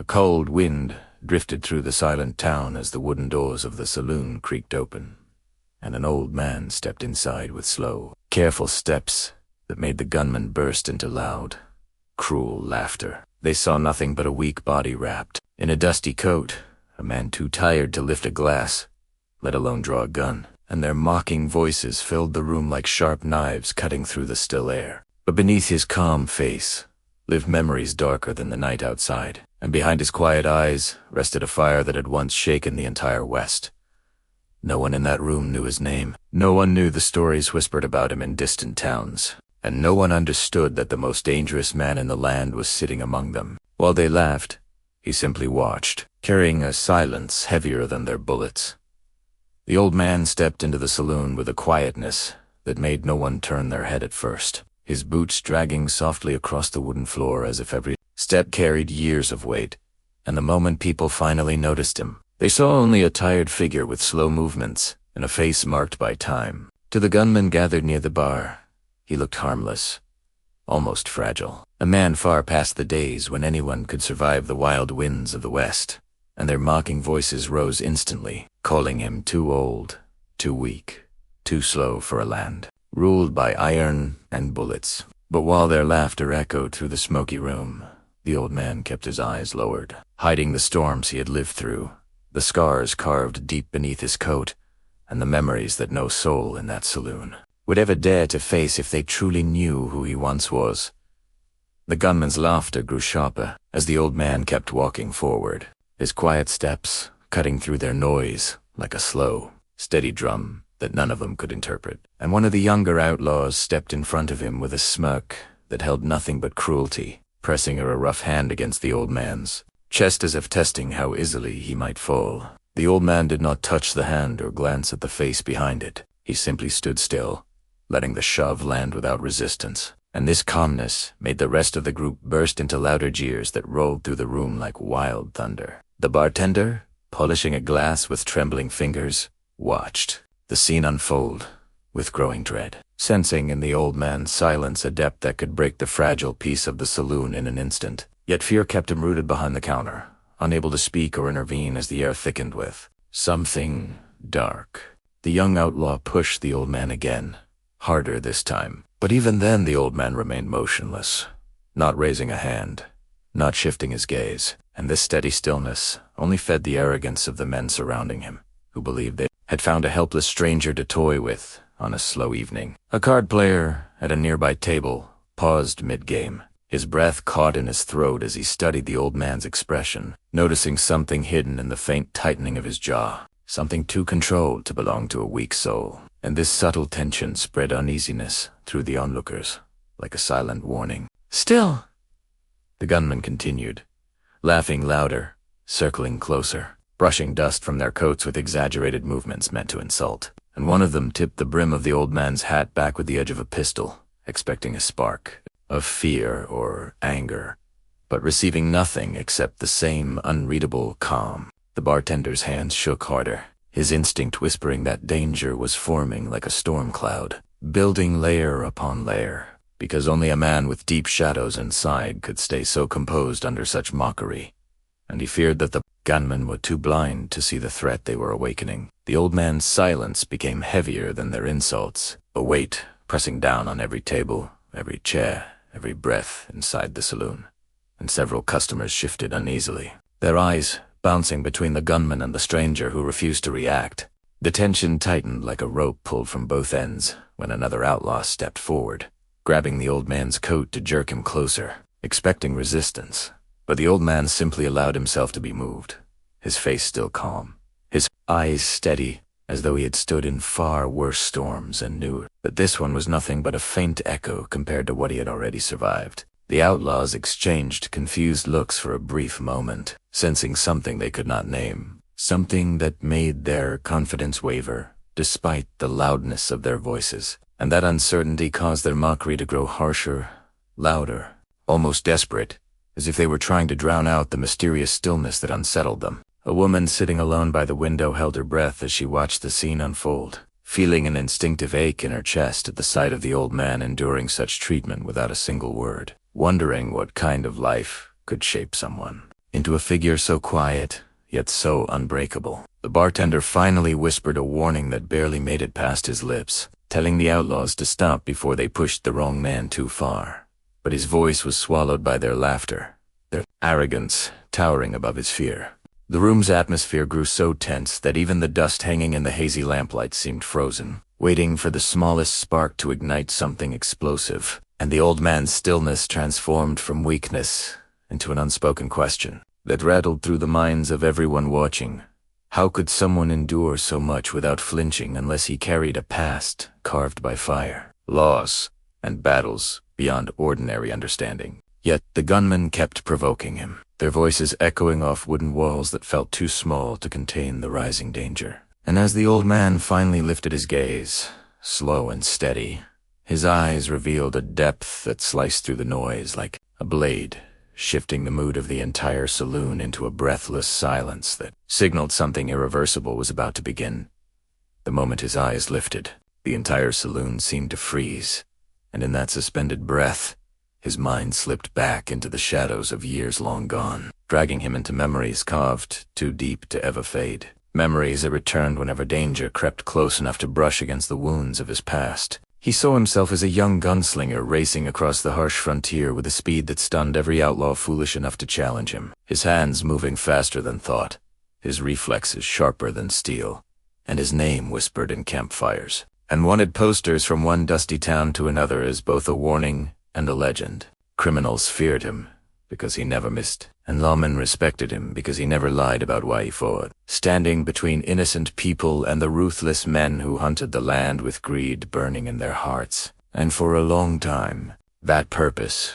cold wind drifted through the silent town as the wooden doors of the saloon creaked open, and an old man stepped inside with slow, careful steps that made the gunmen burst into loud, cruel laughter. They saw nothing but a weak body wrapped in a dusty coat, a man too tired to lift a glass, let alone draw a gun, and their mocking voices filled the room like sharp knives cutting through the still air. But beneath his calm face lived memories darker than the night outside, and behind his quiet eyes rested a fire that had once shaken the entire West. No one in that room knew his name. No one knew the stories whispered about him in distant towns, and no one understood that the most dangerous man in the land was sitting among them. While they laughed, he simply watched, carrying a silence heavier than their bullets. The old man stepped into the saloon with a quietness that made no one turn their head at first, his boots dragging softly across the wooden floor as if every step carried years of weight. And the moment people finally noticed him, they saw only a tired figure with slow movements and a face marked by time. To the gunmen gathered near the bar, he looked harmless, almost fragile, a man far past the days when anyone could survive the wild winds of the West, and their mocking voices rose instantly, calling him too old, too weak, too slow for a land ruled by iron and bullets. But while their laughter echoed through the smoky room, the old man kept his eyes lowered, hiding the storms he had lived through, the scars carved deep beneath his coat, and the memories that no soul in that saloon would ever dare to face if they truly knew who he once was. The gunmen's laughter grew sharper as the old man kept walking forward, his quiet steps cutting through their noise like a slow, steady drum that none of them could interpret. And one of the younger outlaws stepped in front of him with a smirk that held nothing but cruelty, pressing a rough hand against the old man's chest as if testing how easily he might fall. The old man did not touch the hand or glance at the face behind it. He simply stood still, letting the shove land without resistance. And this calmness made the rest of the group burst into louder jeers that rolled through the room like wild thunder. The bartender, polishing a glass with trembling fingers, watched the scene unfold with growing dread, sensing in the old man's silence a depth that could break the fragile peace of the saloon in an instant. Yet fear kept him rooted behind the counter, unable to speak or intervene as the air thickened with something dark. The young outlaw pushed the old man again, harder this time. But even then the old man remained motionless, not raising a hand, not shifting his gaze, and this steady stillness only fed the arrogance of the men surrounding him, who believed they had found a helpless stranger to toy with on a slow evening. A card player at a nearby table paused mid-game, his breath caught in his throat as he studied the old man's expression, noticing something hidden in the faint tightening of his jaw, something too controlled to belong to a weak soul. And this subtle tension spread uneasiness through the onlookers, like a silent warning. "Still," the gunman continued, laughing louder, circling closer, brushing dust from their coats with exaggerated movements meant to insult. And one of them tipped the brim of the old man's hat back with the edge of a pistol, expecting a spark of fear or anger, but receiving nothing except the same unreadable calm. The bartender's hands shook harder, his instinct whispering that danger was forming like a storm cloud, building layer upon layer, because only a man with deep shadows inside could stay so composed under such mockery. And he feared that the gunmen were too blind to see the threat they were awakening. The old man's silence became heavier than their insults, a weight pressing down on every table, every chair, every breath inside the saloon. And several customers shifted uneasily, their eyes bouncing between the gunman and the stranger who refused to react. The tension tightened like a rope pulled from both ends when another outlaw stepped forward, grabbing the old man's coat to jerk him closer, expecting resistance. But the old man simply allowed himself to be moved, his face still calm, his eyes steady, as though he had stood in far worse storms and knew that this one was nothing but a faint echo compared to what he had already survived. The outlaws exchanged confused looks for a brief moment, sensing something they could not name, something that made their confidence waver, despite the loudness of their voices. And that uncertainty caused their mockery to grow harsher, louder, almost desperate, as if they were trying to drown out the mysterious stillness that unsettled them. A woman sitting alone by the window held her breath as she watched the scene unfold, feeling an instinctive ache in her chest at the sight of the old man enduring such treatment without a single word, wondering what kind of life could shape someone into a figure so quiet, yet so unbreakable. The bartender finally whispered a warning that barely made it past his lips, telling the outlaws to stop before they pushed the wrong man too far. But his voice was swallowed by their laughter, their arrogance towering above his fear. The room's atmosphere grew so tense that even the dust hanging in the hazy lamplight seemed frozen, waiting for the smallest spark to ignite something explosive. And the old man's stillness transformed from weakness into an unspoken question that rattled through the minds of everyone watching. How could someone endure so much without flinching unless he carried a past carved by fire, laws, and battles beyond ordinary understanding? Yet the gunmen kept provoking him, their voices echoing off wooden walls that felt too small to contain the rising danger. And as the old man finally lifted his gaze, slow and steady, his eyes revealed a depth that sliced through the noise like a blade, shifting the mood of the entire saloon into a breathless silence that signaled something irreversible was about to begin. The moment his eyes lifted, the entire saloon seemed to freeze, and in that suspended breath, his mind slipped back into the shadows of years long gone, dragging him into memories carved too deep to ever fade. Memories that returned whenever danger crept close enough to brush against the wounds of his past. He saw himself as a young gunslinger racing across the harsh frontier with a speed that stunned every outlaw foolish enough to challenge him, his hands moving faster than thought, his reflexes sharper than steel, and his name whispered in campfires, and wanted posters from one dusty town to another as both a warning and a legend. Criminals feared him because he never missed, and lawmen respected him because he never lied about why he fought, standing between innocent people and the ruthless men who hunted the land with greed burning in their hearts. And for a long time, that purpose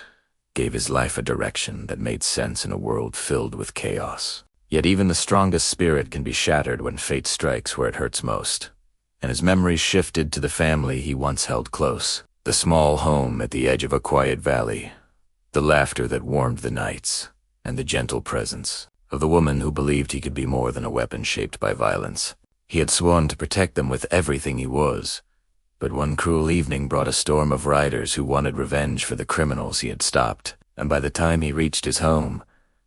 gave his life a direction that made sense in a world filled with chaos. Yet even the strongest spirit can be shattered when fate strikes where it hurts most, and his memories shifted to the family he once held close, the small home at the edge of a quiet valley, the laughter that warmed the nights, and the gentle presence of the woman who believed he could be more than a weapon shaped by violence. He had sworn to protect them with everything he was, but one cruel evening brought a storm of riders who wanted revenge for the criminals he had stopped, and by the time he reached his home,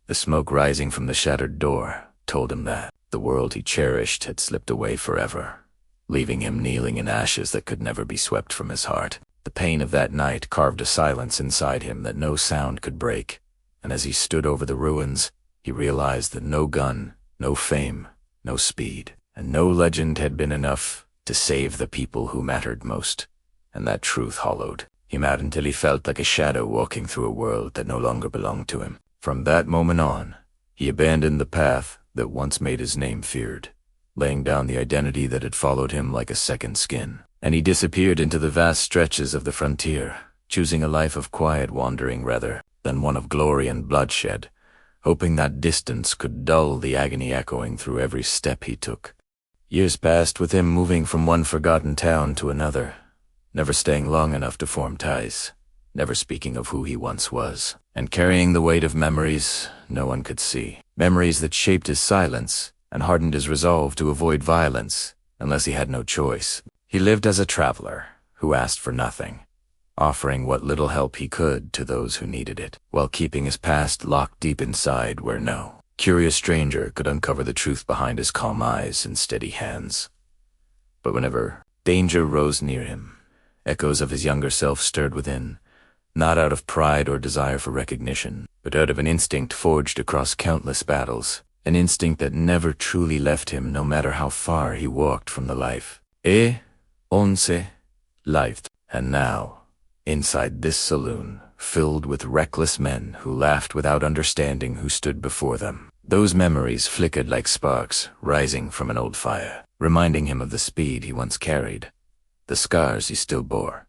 the smoke rising from the shattered door told him that the world he cherished had slipped away forever, leaving him kneeling in ashes that could never be swept from his heart. The pain of that night carved a silence inside him that no sound could break, and as he stood over the ruins, he realized that no gun, no fame, no speed, and no legend had been enough to save the people who mattered most. And that truth hollowed him out until he felt like a shadow walking through a world that no longer belonged to him. From that moment on, he abandoned the path that once made his name feared, laying down the identity that had followed him like a second skin. And he disappeared into the vast stretches of the frontier, choosing a life of quiet wandering rather than one of glory and bloodshed, hoping that distance could dull the agony echoing through every step he took. Years passed with him moving from one forgotten town to another, never staying long enough to form ties, never speaking of who he once was, and carrying the weight of memories no one could see. Memories that shaped his silence and hardened his resolve to avoid violence unless he had no choice. He lived as a traveler who asked for nothing, offering what little help he could to those who needed it, while keeping his past locked deep inside where no curious stranger could uncover the truth behind his calm eyes and steady hands. But whenever danger rose near him, echoes of his younger self stirred within, not out of pride or desire for recognition, but out of an instinct forged across countless battles, an instinct that never truly left him no matter how far he walked from the life. Life. And now, inside this saloon, filled with reckless men who laughed without understanding who stood before them, those memories flickered like sparks rising from an old fire, reminding him of the speed he once carried, the scars he still bore,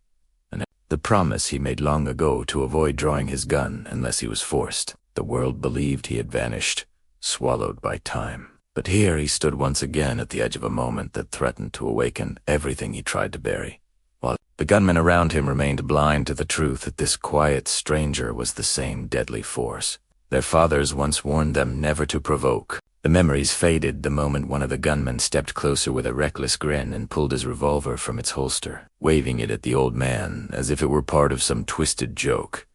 and the promise he made long ago to avoid drawing his gun unless he was forced. The world believed he had vanished, swallowed by time. But here he stood once again at the edge of a moment that threatened to awaken everything he tried to bury, while the gunmen around him remained blind to the truth that this quiet stranger was the same deadly force their fathers once warned them never to provoke. The memories faded the moment one of the gunmen stepped closer with a reckless grin and pulled his revolver from its holster, waving it at the old man as if it were part of some twisted joke,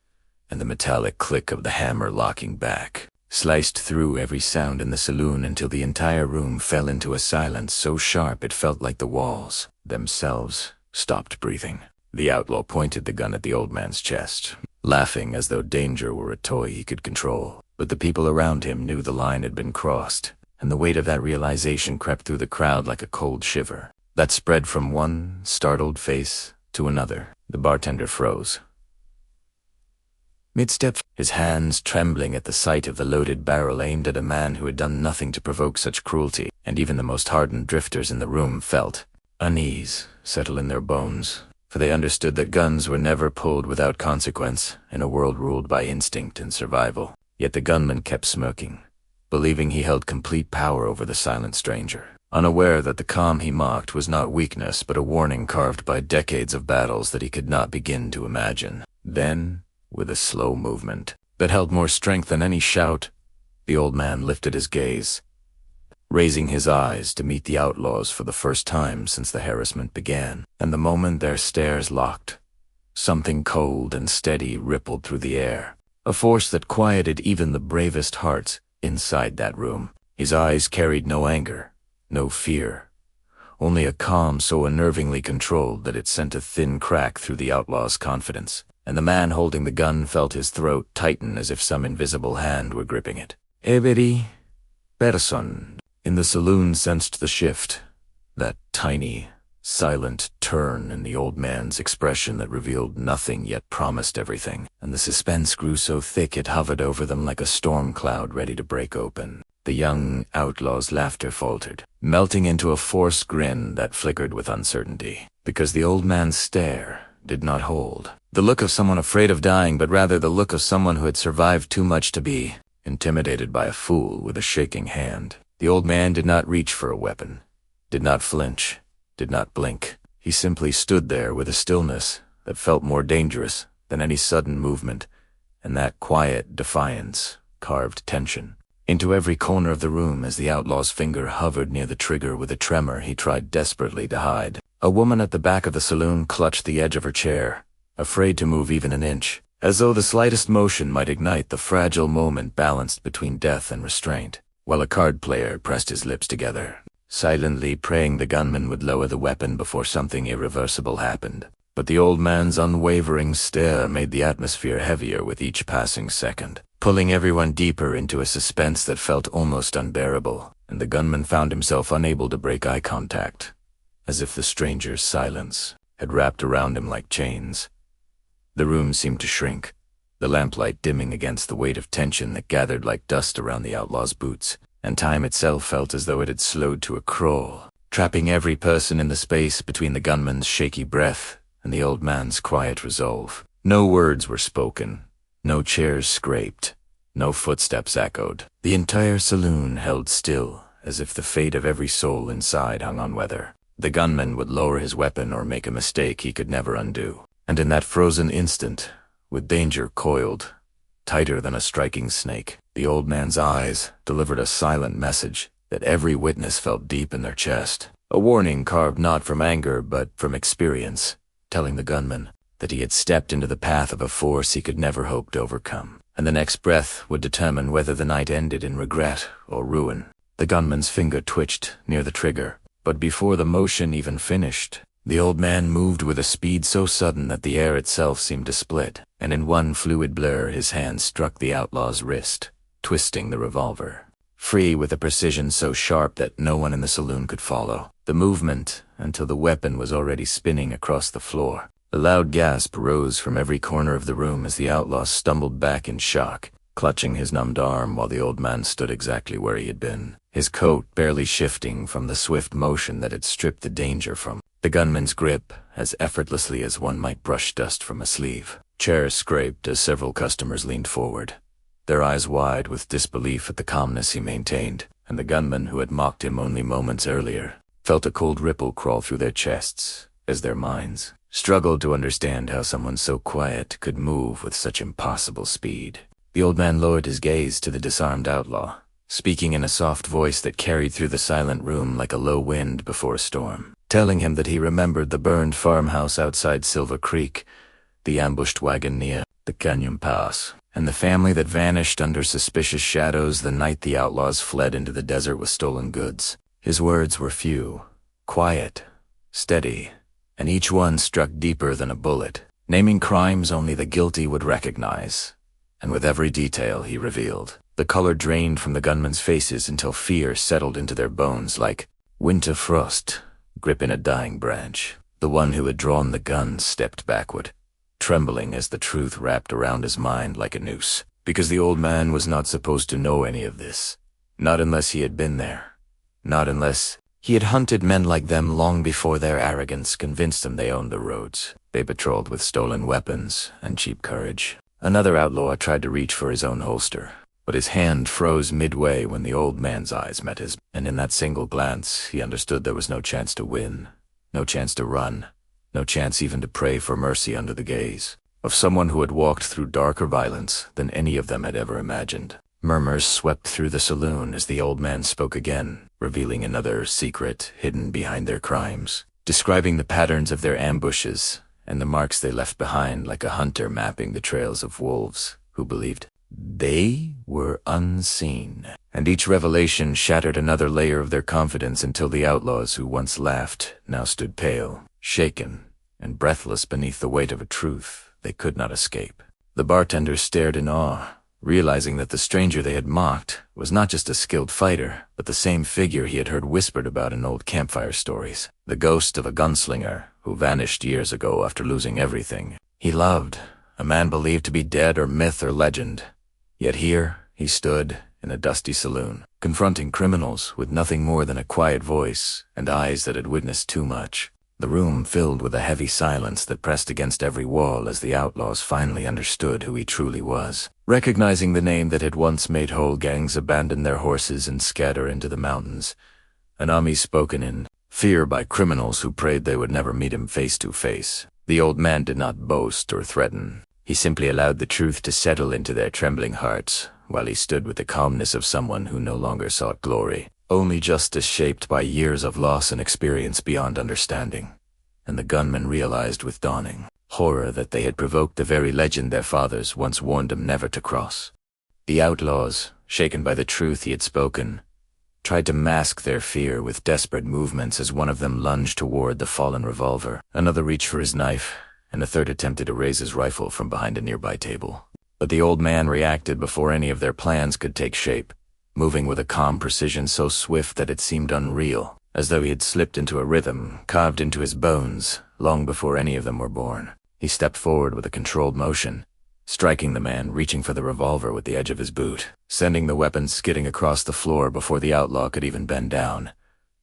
and the metallic click of the hammer locking back sliced through every sound in the saloon until the entire room fell into a silence so sharp it felt like the walls themselves stopped breathing. The outlaw pointed the gun at the old man's chest, laughing as though danger were a toy he could control. But the people around him knew the line had been crossed, and the weight of that realization crept through the crowd like a cold shiver that spread from one startled face to another. The bartender froze. Mid-step, his hands trembling at the sight of the loaded barrel aimed at a man who had done nothing to provoke such cruelty, and even the most hardened drifters in the room felt unease settle in their bones, for they understood that guns were never pulled without consequence in a world ruled by instinct and survival. Yet the gunman kept smirking, believing he held complete power over the silent stranger, unaware that the calm he mocked was not weakness but a warning carved by decades of battles that he could not begin to imagine. Then, with a slow movement that held more strength than any shout, the old man lifted his gaze, raising his eyes to meet the outlaws for the first time since the harassment began. And the moment their stares locked, something cold and steady rippled through the air, a force that quieted even the bravest hearts inside that room. His eyes carried no anger, no fear, only a calm so unnervingly controlled that it sent a thin crack through the outlaw's confidence. And the man holding the gun felt his throat tighten as if some invisible hand were gripping it. Every person in the saloon sensed the shift, that tiny, silent turn in the old man's expression that revealed nothing yet promised everything, and the suspense grew so thick it hovered over them like a storm cloud ready to break open. The young outlaw's laughter faltered, melting into a forced grin that flickered with uncertainty, because the old man's stare did not hold the look of someone afraid of dying, but rather the look of someone who had survived too much to be intimidated by a fool with a shaking hand. The old man did not reach for a weapon, did not flinch, did not blink. He simply stood there with a stillness that felt more dangerous than any sudden movement, and that quiet defiance carved tension into every corner of the room as the outlaw's finger hovered near the trigger with a tremor he tried desperately to hide. A woman at the back of the saloon clutched the edge of her chair, afraid to move even an inch, as though the slightest motion might ignite the fragile moment balanced between death and restraint, while a card player pressed his lips together, silently praying the gunman would lower the weapon before something irreversible happened. But the old man's unwavering stare made the atmosphere heavier with each passing second, pulling everyone deeper into a suspense that felt almost unbearable, and the gunman found himself unable to break eye contact, as if the stranger's silence had wrapped around him like chains. The room seemed to shrink, the lamplight dimming against the weight of tension that gathered like dust around the outlaw's boots, and time itself felt as though it had slowed to a crawl, trapping every person in the space between the gunman's shaky breath and the old man's quiet resolve. No words were spoken, no chairs scraped, no footsteps echoed. The entire saloon held still, as if the fate of every soul inside hung on whether the gunman would lower his weapon or make a mistake he could never undo. And in that frozen instant, with danger coiled, tighter than a striking snake, the old man's eyes delivered a silent message that every witness felt deep in their chest. A warning carved not from anger but from experience, telling the gunman that he had stepped into the path of a force he could never hope to overcome, and the next breath would determine whether the night ended in regret or ruin. The gunman's finger twitched near the trigger, but before the motion even finished, the old man moved with a speed so sudden that the air itself seemed to split, and in one fluid blur his hand struck the outlaw's wrist, twisting the revolver, free with a precision so sharp that no one in the saloon could follow the movement until the weapon was already spinning across the floor. A loud gasp rose from every corner of the room as the outlaw stumbled back in shock, clutching his numbed arm while the old man stood exactly where he had been, his coat barely shifting from the swift motion that had stripped the danger from the gunman's grip as effortlessly as one might brush dust from a sleeve. Chairs scraped as several customers leaned forward, their eyes wide with disbelief at the calmness he maintained, and the gunman who had mocked him only moments earlier felt a cold ripple crawl through their chests as their minds struggled to understand how someone so quiet could move with such impossible speed. The old man lowered his gaze to the disarmed outlaw, speaking in a soft voice that carried through the silent room like a low wind before a storm, telling him that he remembered the burned farmhouse outside Silver Creek, the ambushed wagon near the Canyon Pass, and the family that vanished under suspicious shadows the night the outlaws fled into the desert with stolen goods. His words were few, quiet, steady, and each one struck deeper than a bullet, naming crimes only the guilty would recognize. And with every detail he revealed, the color drained from the gunmen's faces until fear settled into their bones like winter frost gripping a dying branch. The one who had drawn the gun stepped backward, trembling as the truth wrapped around his mind like a noose. Because the old man was not supposed to know any of this. Not unless he had been there. Not unless he had hunted men like them long before their arrogance convinced them they owned the roads. They patrolled with stolen weapons and cheap courage. Another outlaw tried to reach for his own holster, but his hand froze midway when the old man's eyes met his, and in that single glance he understood there was no chance to win, no chance to run, no chance even to pray for mercy under the gaze of someone who had walked through darker violence than any of them had ever imagined. Murmurs swept through the saloon as the old man spoke again, revealing another secret hidden behind their crimes, describing the patterns of their ambushes and the marks they left behind like a hunter mapping the trails of wolves who believed they were unseen. And each revelation shattered another layer of their confidence until the outlaws who once laughed now stood pale, shaken, and breathless beneath the weight of a truth they could not escape. The bartender stared in awe, realizing that the stranger they had mocked was not just a skilled fighter, but the same figure he had heard whispered about in old campfire stories, the ghost of a gunslinger who vanished years ago after losing everything he loved, a man believed to be dead or myth or legend. Yet here he stood in a dusty saloon, confronting criminals with nothing more than a quiet voice and eyes that had witnessed too much. The room filled with a heavy silence that pressed against every wall as the outlaws finally understood who he truly was. Recognizing the name that had once made whole gangs abandon their horses and scatter into the mountains, an army spoken in fear by criminals who prayed they would never meet him face to face. The old man did not boast or threaten. He simply allowed the truth to settle into their trembling hearts, while he stood with the calmness of someone who no longer sought glory, only justice shaped by years of loss and experience beyond understanding. And the gunmen realized with dawning horror that they had provoked the very legend their fathers once warned them never to cross. The outlaws, shaken by the truth he had spoken, tried to mask their fear with desperate movements as one of them lunged toward the fallen revolver. Another reached for his knife, and a third attempted to raise his rifle from behind a nearby table. But the old man reacted before any of their plans could take shape, moving with a calm precision so swift that it seemed unreal, as though he had slipped into a rhythm carved into his bones long before any of them were born. He stepped forward with a controlled motion, striking the man reaching for the revolver with the edge of his boot, sending the weapon skidding across the floor before the outlaw could even bend down,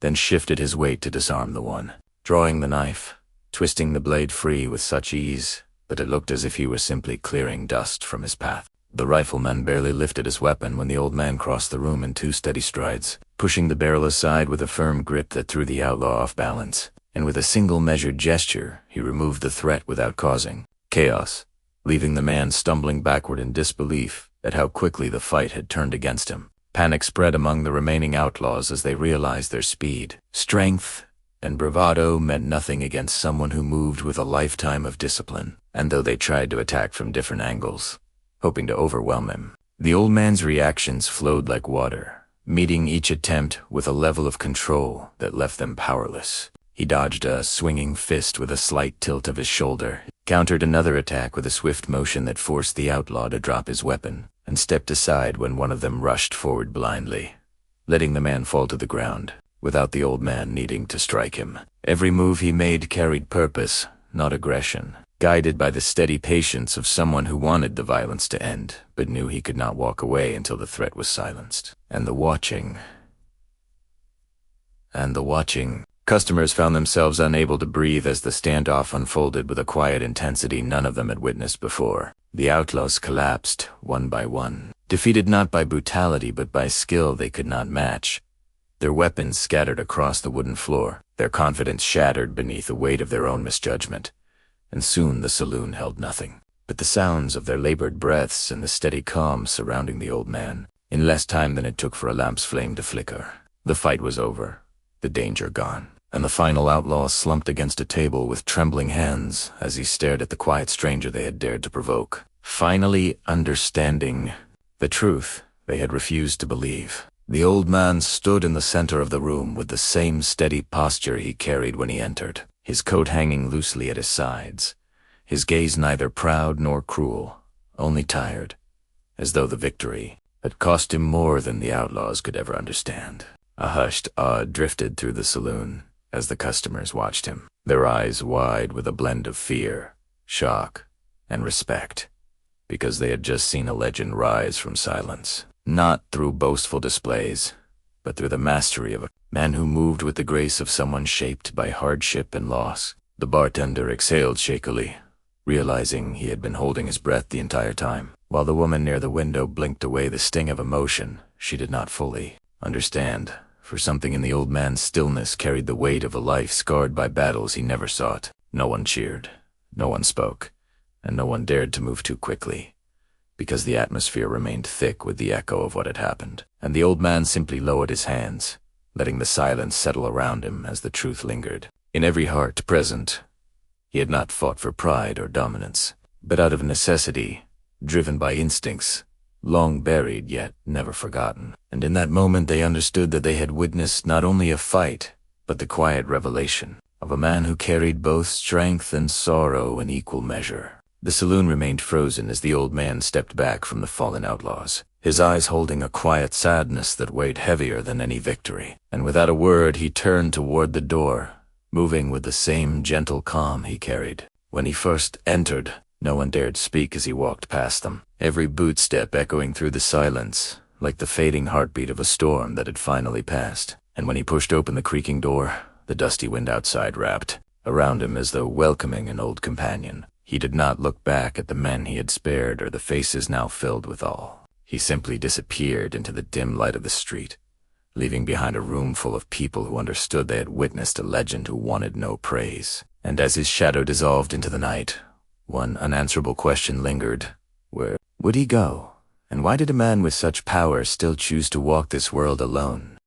then shifted his weight to disarm the one, drawing the knife, twisting the blade free with such ease that it looked as if he were simply clearing dust from his path. The rifleman barely lifted his weapon when the old man crossed the room in 2 steady strides, pushing the barrel aside with a firm grip that threw the outlaw off balance, and with a single measured gesture he removed the threat without causing chaos, leaving the man stumbling backward in disbelief at how quickly the fight had turned against him. Panic spread among the remaining outlaws as they realized their speed, strength, and bravado meant nothing against someone who moved with a lifetime of discipline. And though they tried to attack from different angles, hoping to overwhelm him, the old man's reactions flowed like water, meeting each attempt with a level of control that left them powerless. He dodged a swinging fist with a slight tilt of his shoulder, countered another attack with a swift motion that forced the outlaw to drop his weapon, and stepped aside when one of them rushed forward blindly, letting the man fall to the ground, without the old man needing to strike him. Every move he made carried purpose, not aggression, guided by the steady patience of someone who wanted the violence to end, but knew he could not walk away until the threat was silenced. And the watching. Customers found themselves unable to breathe as the standoff unfolded with a quiet intensity none of them had witnessed before. The outlaws collapsed, one by one, defeated not by brutality but by skill they could not match. Their weapons scattered across the wooden floor, their confidence shattered beneath the weight of their own misjudgment. And soon the saloon held nothing but the sounds of their labored breaths and the steady calm surrounding the old man. In less time than it took for a lamp's flame to flicker, the fight was over, the danger gone, and the final outlaw slumped against a table with trembling hands as he stared at the quiet stranger they had dared to provoke. finally understanding the truth they had refused to believe. The old man stood in the center of the room with the same steady posture he carried when he entered, his coat hanging loosely at his sides, his gaze neither proud nor cruel, only tired, as though the victory had cost him more than the outlaws could ever understand. A hushed awe drifted through the saloon as the customers watched him, their eyes wide with a blend of fear, shock, and respect, because they had just seen a legend rise from silence, not through boastful displays, but through the mastery of a man who moved with the grace of someone shaped by hardship and loss. The bartender exhaled shakily, realizing he had been holding his breath the entire time, while the woman near the window blinked away the sting of emotion she did not fully understand, for something in the old man's stillness carried the weight of a life scarred by battles he never sought. No one cheered, no one spoke, and no one dared to move too quickly, because the atmosphere remained thick with the echo of what had happened, and the old man simply lowered his hands, letting the silence settle around him as the truth lingered. In every heart present, he had not fought for pride or dominance, but out of necessity, driven by instincts, long buried yet never forgotten. And in that moment they understood that they had witnessed not only a fight, but the quiet revelation of a man who carried both strength and sorrow in equal measure. The saloon remained frozen as the old man stepped back from the fallen outlaws, his eyes holding a quiet sadness that weighed heavier than any victory. And without a word he turned toward the door, moving with the same gentle calm he carried when he first entered. No one dared speak as he walked past them, every boot step echoing through the silence, like the fading heartbeat of a storm that had finally passed. And when he pushed open the creaking door, the dusty wind outside wrapped around him as though welcoming an old companion. He did not look back at the men he had spared or the faces now filled with awe. He simply disappeared into the dim light of the street, leaving behind a room full of people who understood they had witnessed a legend who wanted no praise. And as his shadow dissolved into the night, one unanswerable question lingered. Where would he go? And why did a man with such power still choose to walk this world alone?